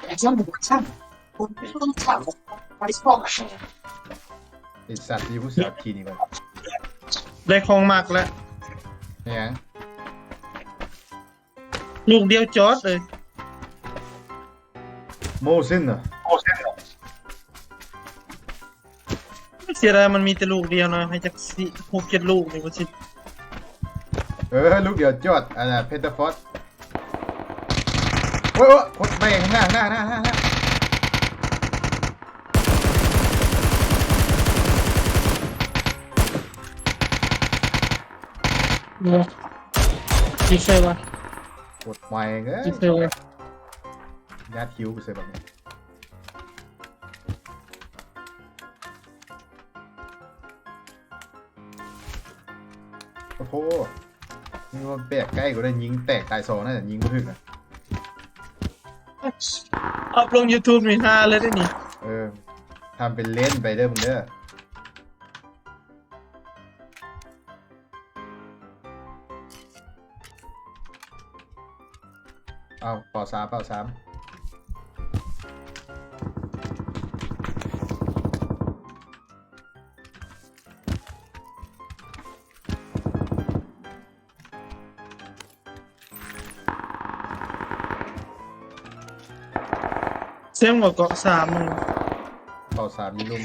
ไอสัตว์ที่ผู้สาวทีนี่ก่อนได้ของมากแล้วเนี่ยลูกเดียวจอดเลยโมซินเหรอเสียดายมันมีแต่ลูกเดียวนะให้จัก6-7ลูกนี่บ่สิลูกเดียวจอดอะไรเพนทาฟอสโอ้ยโคตรไปข้างหน้าจิเซวะโคตรไปเงี้ยจิเซวะยัดคิ้วกูเสียแบบนี้โอ้โหนี่มันแปลกใกล้กูได้ยิงแตกตายสองน่าจะยิงกูถึงนะอัพลง YouTube นี่ฮาเลยได้นี่ทำเป็นเล่นไปเด้อมึงเด้อเอาเป่าสามเสียงว่าเกาะ3มึงเป่าสามมีลุม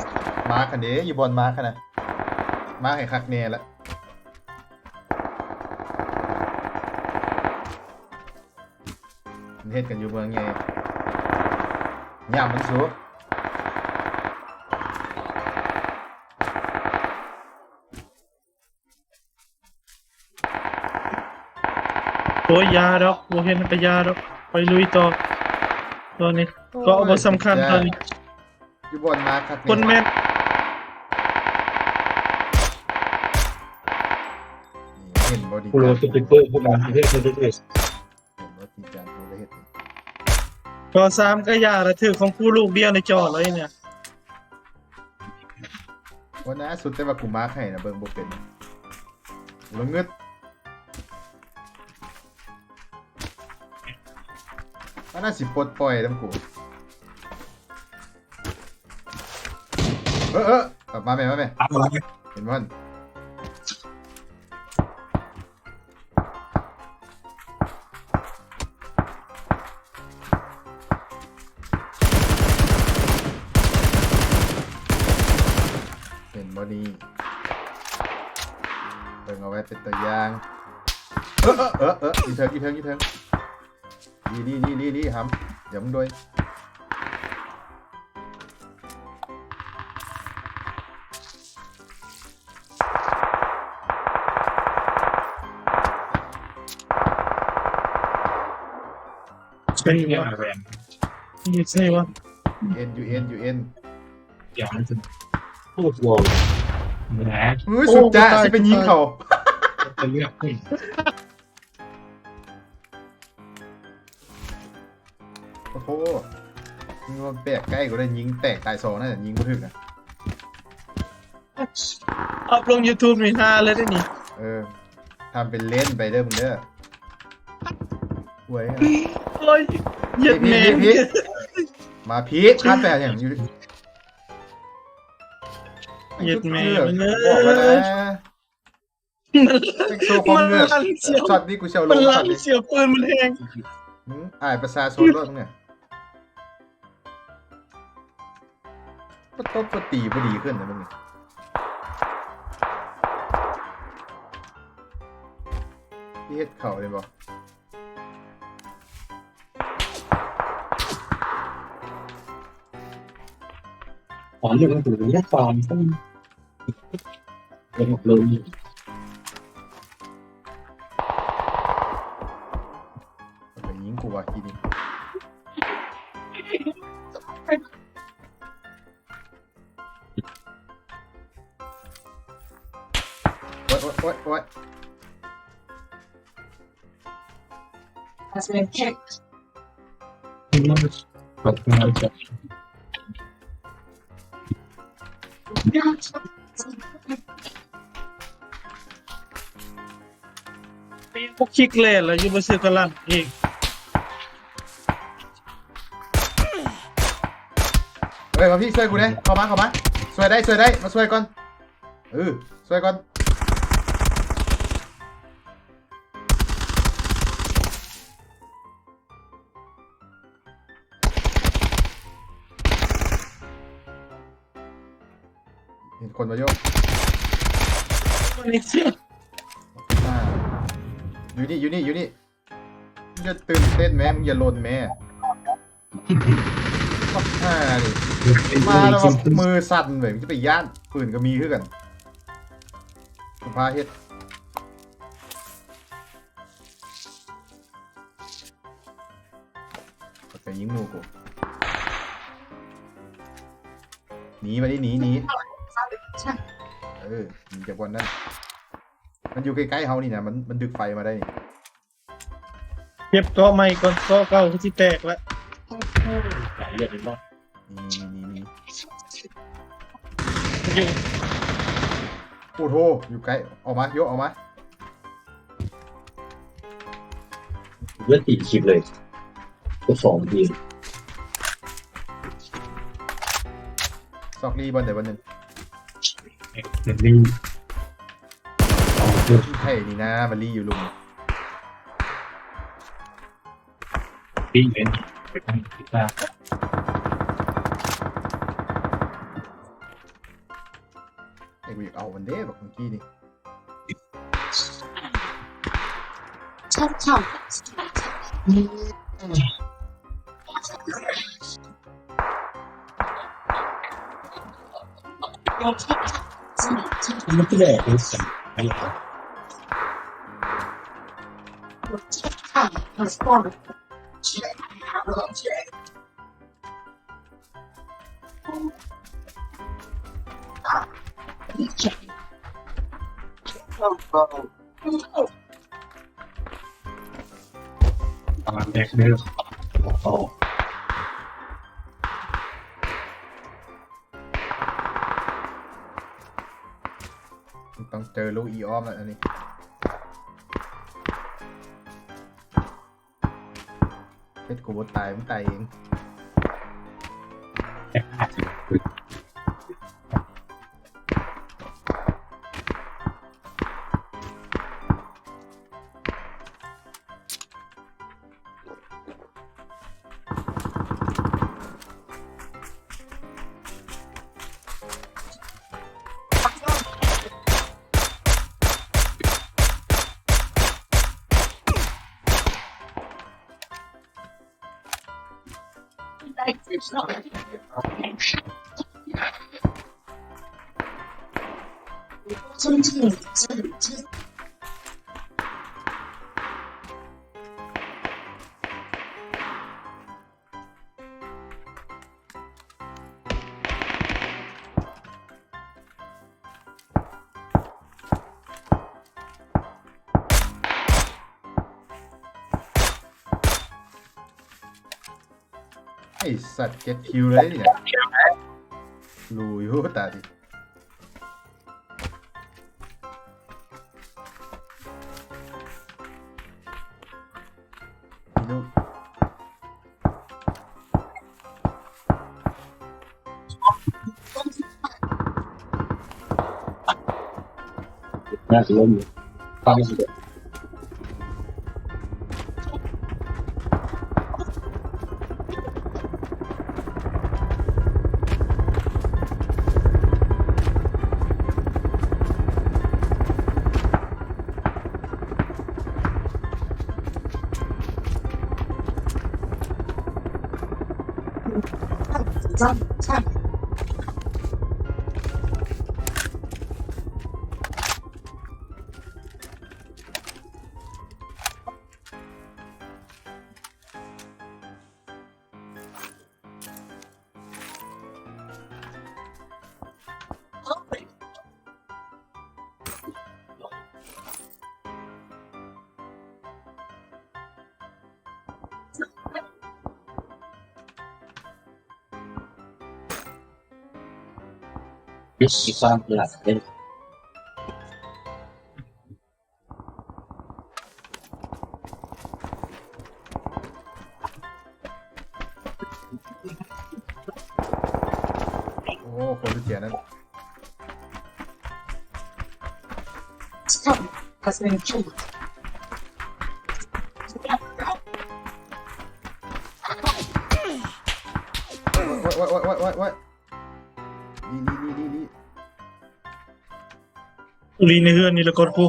มาร์คคันเด้อยู่บนมาร์คคันนะมาร์คให้คักเน่ละเฮ็ดกันอยู่เมืองไงย่ำมันสูโอ้ยยาดอกบ่เห็นก็ยาดอกไปลุยต่อตัวนี้เกาะบ่สำคัญตัวนี้อยู่บนมาร์คคักคนแม่นเห็นบอดี้กูโหลดสติ๊กเกอร์พวกนั้นที่เฮ็ดให้ได้เห็นบอดี้การกูได้เฮ็ดเกาะ3ก็ยาละถือของกูลูกเดียวในจอเลยเนี่ยวันนั้นสุดแต่ว่ากูมาร์คให้นะเบิ่งบ่เป็นกูละเงึดมันน่าสิปลดปล่อยทั้งกูมาไหมเห็นมันบอดี้เบิ่งเอาไว้เป็นตัวอย่างอีเทิงดีครับเดี๋ยวมึงด้วยใช่เนี่ยแรงนี่ใช่วะUN อย่างนั้นโคตรวอลนะ สุดจ้าที่เป็นยิงเขาจะเลือกให้โอ้โหนี่มันแปลกใกล้กูได้ยิงแตกตายสองน่าจะยิงกูถึงนะอัพลง YouTube นี่ฮาเลยได้นี่ทำเป็นเล่นไปเด้อมึงเด้อหวยโอ้ยเย็ดแม่มาพีคคาดแปลอย่างอยู่เย็ดแม่มันเลยบอกแล้วนะโชว์ความเลือดช็อตนี้กูเชียวลงช็อตนี้เสียปืนมันแหงประชาชนรถมึงไงก็ตบก็ตีบ่ดีขึ้นนะมึงพี่เฮ็ดเข่าเลยบ่ขอเรื่องตัวนี้ตอนต้องเป็นเลยไปยิงกูว่ะทีนี้โอ๊ยHas been checked. ปัดมาจาก พวกคิกเล่นแล้วอยู่บนเสือกระลันเอง ฮ้ยมาพี่ช่วยกูเนี่ยเข้ามาช่วยได้มาช่วยก่อนช่วยก่อนเห็นคนมาโยก ตัวนี้เชี่ย อ่าอยู่นี่มึงจะตื่นเต้นแม่มึงอย่าหล่นแม่ก็ดิมาแล้วแบบมือสั่นเลยมึงจะไปย่านปืนก็มีขึ้นกันกูพาเฮ็ดไปยิงหนูกูหนีไปดิหนีหนีจากวันนั้นมันอยู่ใกล้ๆเฮานี่นะมันดึกไฟมาได้นี่ เก็บเกาะใหม่ก่อนเกาะเก่าที่แตกแล้ว หลายเรื่องเลยเนาะ นี่ อยู่ โอ้โหอยู่ใกล้ออกมาโยกออกมา เรื่องติดคลิปเลยก็2 ที ซอกลีบอลเดี๋ยววันหนึ่ง เดี๋ยวนี้ ใช่นี่นะมันลีอยู่ลุม ปิ้งเป็นไปทางที่ตา ไอ้กูอยากเอามันเด้บอกเมื่อกี้นี่ มันก็แหละเป็นสิ่งไปหรอ ตอนแรกเรื่องโอ้ ต้องเจอลูกอีออมแล้วอันนี้เพชรกูบตายมันตายเอง แค่50 ไอสัตว์เก็ตคิวเลยเนี่ยรูอยู่ตาดิลูก น่าจะเริ่มฟังสุด วิธีสร้างตลาดเป็น คนที่เสียนั้น Stop has been killed. ว้ายนี่ ลีในเฮือนนี่ละกดกู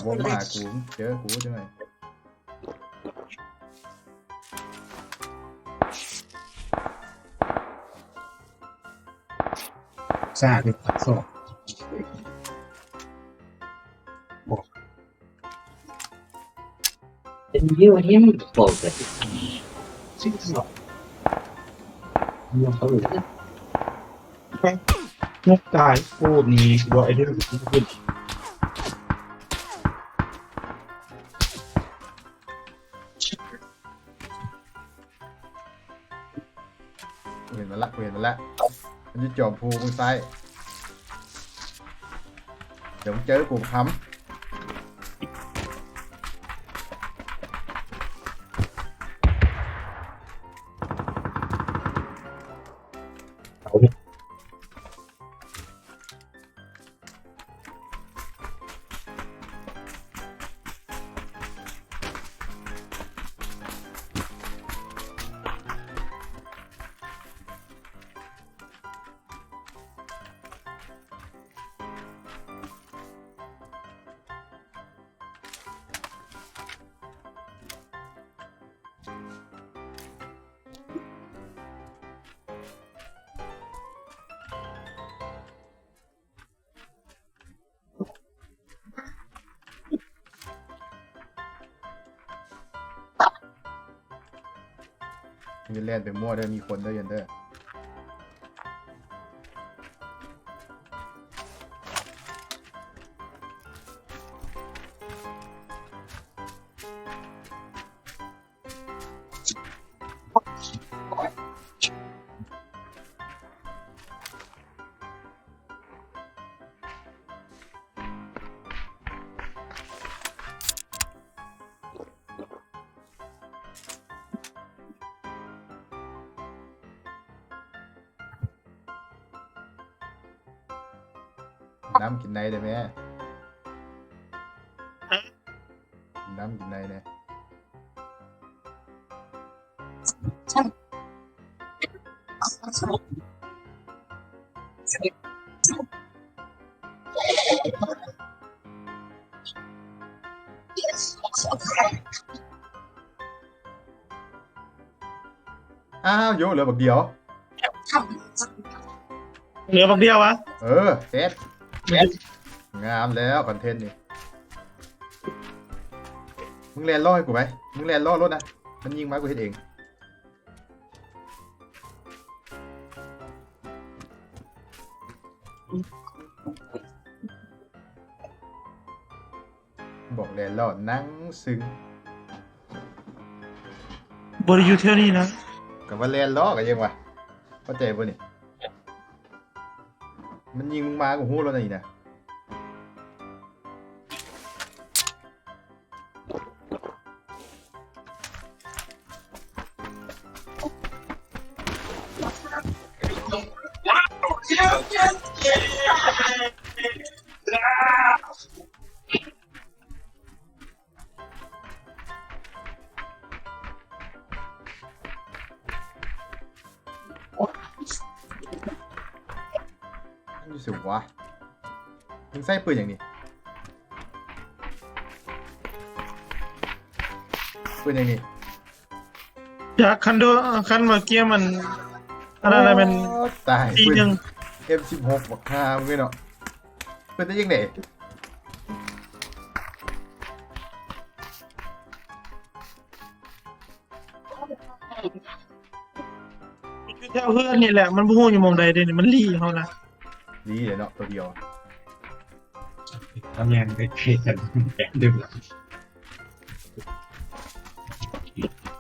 วงมาหากูเจอกูจังไง ซาเป็นตัดสอบเป็นเยี่ยวเยี่ยมบอกเลยสิ่งที่สองเยี่ยมเขาเลยนกตายพูดนี้ว่าไอ้เรื่องที่พูด กูเห็นมันละมันจะจอมภูมือซ้ายเดี๋ยวมึงเจอกูค้ำ เขาเนี่ย มีแล่นไปมั่วเด้อมีคนเด้อยันเด้อน้ำกินในได้ไหมน้ำกินในเนี่ย อ้าวโยเหลือบักเดียว เหลือบักเดียววะ เซตงามแล้วคอนเทนต์นี่มึงแลนล่อให้กูไหมมึงแลนล่อรถนะมันยิงมากูเห็นเองบอกแลนล่อนั่งซึ้ง บริยูเท่านี้นะ กับว่าแลนล่อกันยังวะเข้าใจป่ะนี่มันยิงมึงมากูหู้แล้วนี่นะรู้สึกว่ามึงใส่ปืนอย่างนี้ปืนอย่างนี้ อยากคันดูคันเมื่อกี้มันอะไรเป็น โอ้ตาย ที ปืน หนึ่ง M16 บักฮามึงเนาะปืนได้ยังไง อยู่แถวเพื่อนนี่แหละมันพูดอยู่มองใดเดยวนี่มันรีเขานะ ดีเลยเนาะตัวเดียว ทำยังไงเพจกันแกะดึง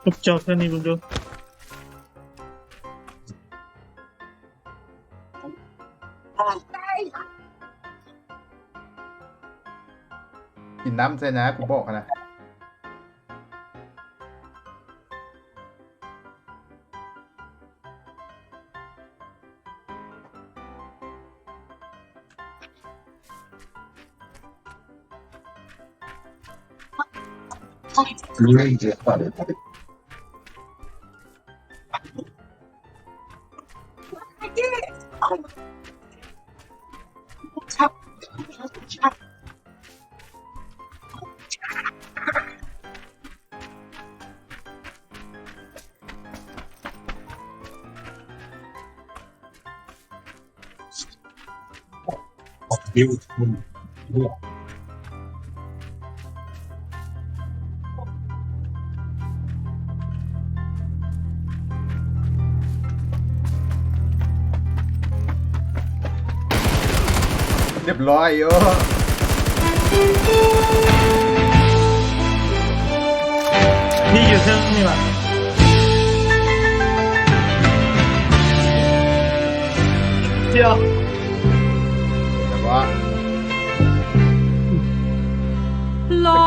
จบจอบเท่านี้มึงดู กินน้ำใส่นะกูบอกนะ รู้เรื่องเยอะกว่า นิ้วคุณเลือก เรียบร้อยโย นี่อยู่เท่านี่แหละเดี๋ยว แต่ว่า ลอ